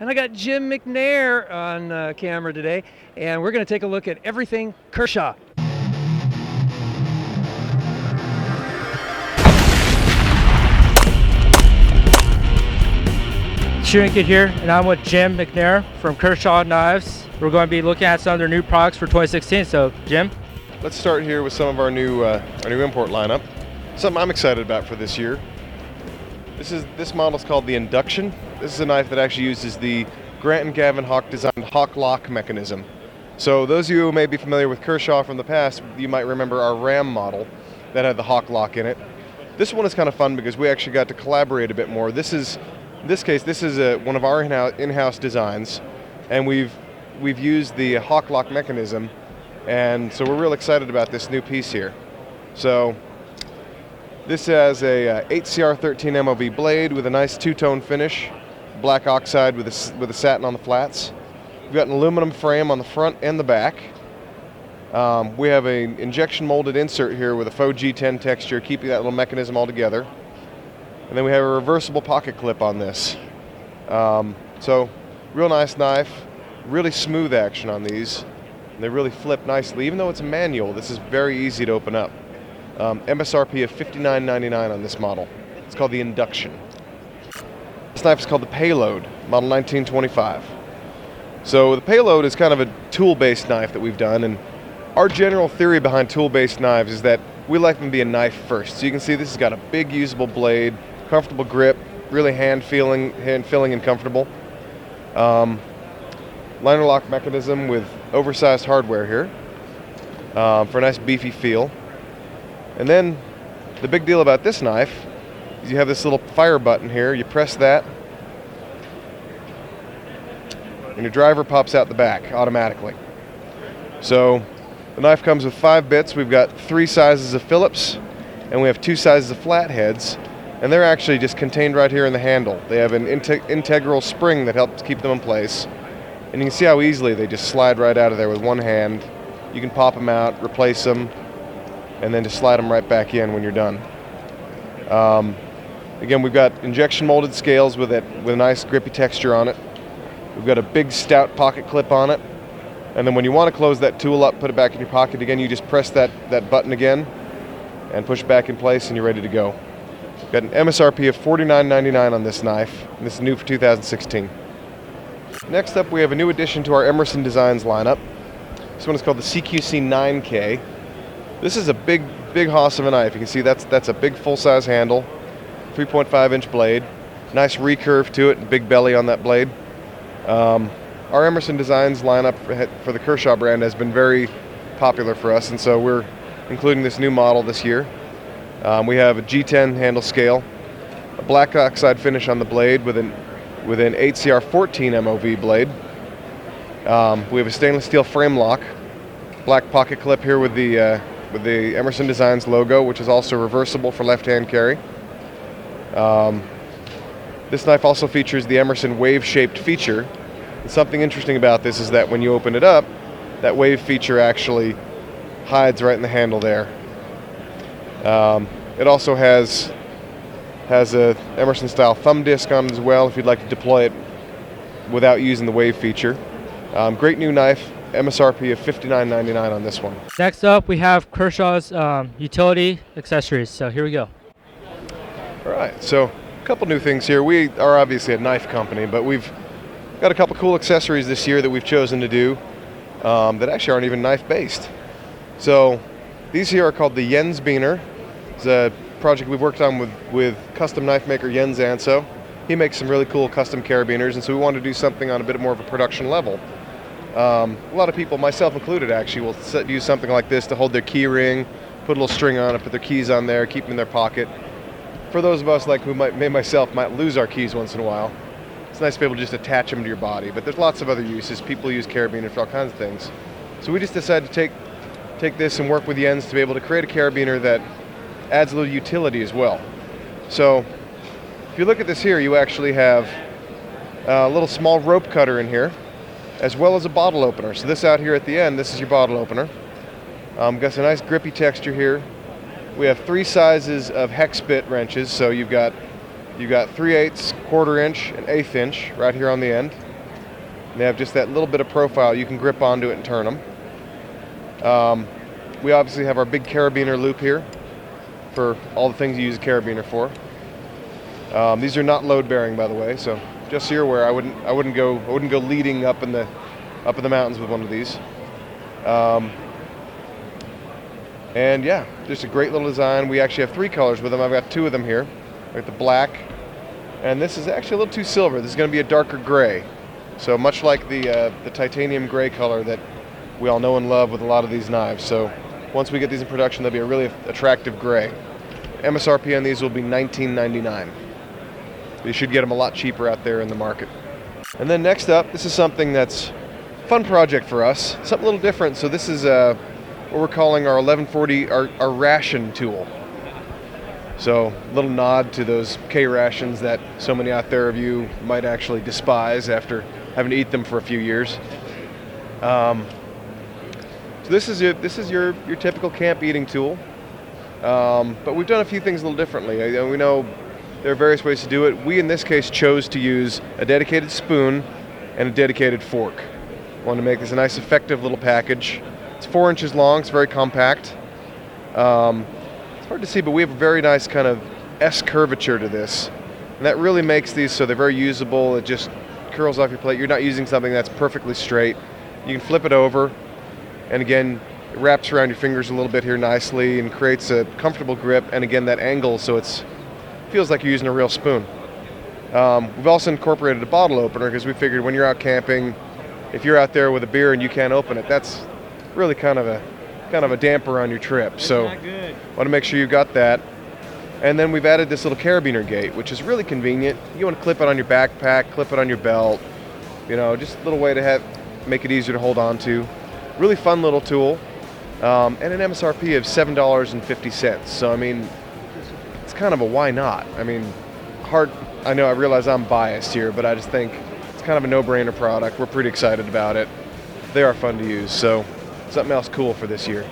And I got Jim McNair on camera today, and we're going to take a look at everything Kershaw. Shooting Kid here, and I'm with Jim McNair from Kershaw Knives. We're going to be looking at some of their new products for 2016. So, Jim? Let's start here with some of our new import lineup. Something I'm excited about for this year. This model is called the Induction. This is a knife that actually uses the Grant and Gavin Hawk designed Hawk lock mechanism. So those of you who may be familiar with Kershaw from the past, you might remember our Ram model that had the Hawk lock in it. This one is kind of fun because we actually got to collaborate a bit more. In this case, this is one of our in-house designs, and we've used the Hawk lock mechanism, and so we're real excited about this new piece here. So this has a 8CR13 MOV blade with a nice two-tone finish, black oxide with a satin on the flats. We've got an aluminum frame on the front and the back. We have an injection molded insert here with a faux G10 texture, keeping that little mechanism all together. And then we have a reversible pocket clip on this. So real nice knife, really smooth action on these. And they really flip nicely. Even though it's a manual, this is very easy to open up. MSRP of $59.99 on this model. It's called the Induction. This knife is called the Payload, model 1925. So the Payload is kind of a tool-based knife that we've done, and our general theory behind tool-based knives is that we like them to be a knife first. So you can see this has got a big usable blade, comfortable grip, really hand-filling and comfortable. Liner lock mechanism with oversized hardware here for a nice beefy feel. And then the big deal about this knife is you have this little fire button here. You press that, and your driver pops out the back automatically. So the knife comes with 5 bits. We've got 3 sizes of Phillips, and we have 2 sizes of flatheads, and they're actually just contained right here in the handle. They have an integral spring that helps keep them in place, and you can see how easily they just slide right out of there with one hand. You can pop them out, replace them, and then just slide them right back in when you're done. Again, we've got injection molded scales with a nice grippy texture on it. We've got a big stout pocket clip on it. And then when you want to close that tool up, put it back in your pocket again, you just press that button again and push it back in place, and you're ready to go. We've got an MSRP of $49.99 on this knife, and this is new for 2016. Next up, we have a new addition to our Emerson Designs lineup. This one is called the CQC 9K. This is a big hoss of a knife. You can see that's a big full-size handle, 3.5-inch blade, nice recurve to it, and big belly on that blade. Our Emerson Designs lineup for the Kershaw brand has been very popular for us, and so we're including this new model this year. We have a G10 handle scale, a black oxide finish on the blade with an 8CR14 MOV blade. We have a stainless steel frame lock, black pocket clip here with the Emerson Designs logo, which is also reversible for left-hand carry. This knife also features the Emerson wave-shaped feature. And something interesting about this is that when you open it up, that wave feature actually hides right in the handle there. It also has a Emerson-style thumb disc on it as well if you'd like to deploy it without using the wave feature. Great new knife. MSRP of $59.99 on this one. Next up, we have Kershaw's utility accessories. So here we go. All right, so a couple new things here. We are obviously a knife company, but we've got a couple cool accessories this year that we've chosen to do that actually aren't even knife-based. So these here are called the Jens Biener. It's a project we've worked on with custom knife maker Jens Anso. He makes some really cool custom carabiners, and so we wanted to do something on a bit more of a production level. A lot of people, myself included actually, will use something like this to hold their key ring, put a little string on it, put their keys on there, keep them in their pocket. For those of us like myself might lose our keys once in a while, it's nice to be able to just attach them to your body, but there's lots of other uses. People use carabiners for all kinds of things. So we just decided to take this and work with Jens to be able to create a carabiner that adds a little utility as well. So if you look at this here, you actually have a little small rope cutter in here, as well as a bottle opener. So this out here at the end, this is your bottle opener. Got some nice grippy texture here. We have 3 sizes of hex bit wrenches, so you've got 3/8, 1/4 inch and 1/8 inch right here on the end. And they have just that little bit of profile. You can grip onto it and turn them. We obviously have our big carabiner loop here for all the things you use a carabiner for. These are not load bearing, by the way, so just so you're aware, I wouldn't go leading up in the mountains with one of these. And yeah, just a great little design. We actually have 3 colors with them. I've got 2 of them here. I've got the black, and this is actually a little too silver. This is going to be a darker gray. So much like the titanium gray color that we all know and love with a lot of these knives. So once we get these in production, they'll be a really attractive gray. MSRP on these will be $19.99. You should get them a lot cheaper out there in the market. And then next up, this is something that's a fun project for us, something a little different. So this is what we're calling our 1140, our ration tool. So a little nod to those K rations that so many out there of you might actually despise after having to eat them for a few years. So this is your typical camp eating tool, but we've done a few things a little differently. We know there are various ways to do it. We, in this case, chose to use a dedicated spoon and a dedicated fork. Wanted to make this a nice, effective little package. It's 4 inches long. It's very compact. It's hard to see, but we have a very nice kind of S curvature to this, and that really makes these so they're very usable. It just curls off your plate. You're not using something that's perfectly straight. You can flip it over, and again, it wraps around your fingers a little bit here nicely and creates a comfortable grip, and again, that angle so it feels like you're using a real spoon. We've also incorporated a bottle opener because we figured when you're out camping, if you're out there with a beer and you can't open it, that's really kind of a damper on your trip. So want to make sure you got that. And then we've added this little carabiner gate, which is really convenient. You want to clip it on your backpack, clip it on your belt, just a little way to make it easier to hold on to. Really fun little tool, and an MSRP of $7.50. So I mean, it's kind of a why not. I mean, I know I realize I'm biased here, but I just think it's kind of a no-brainer product. We're pretty excited about it. They are fun to use, so something else cool for this year.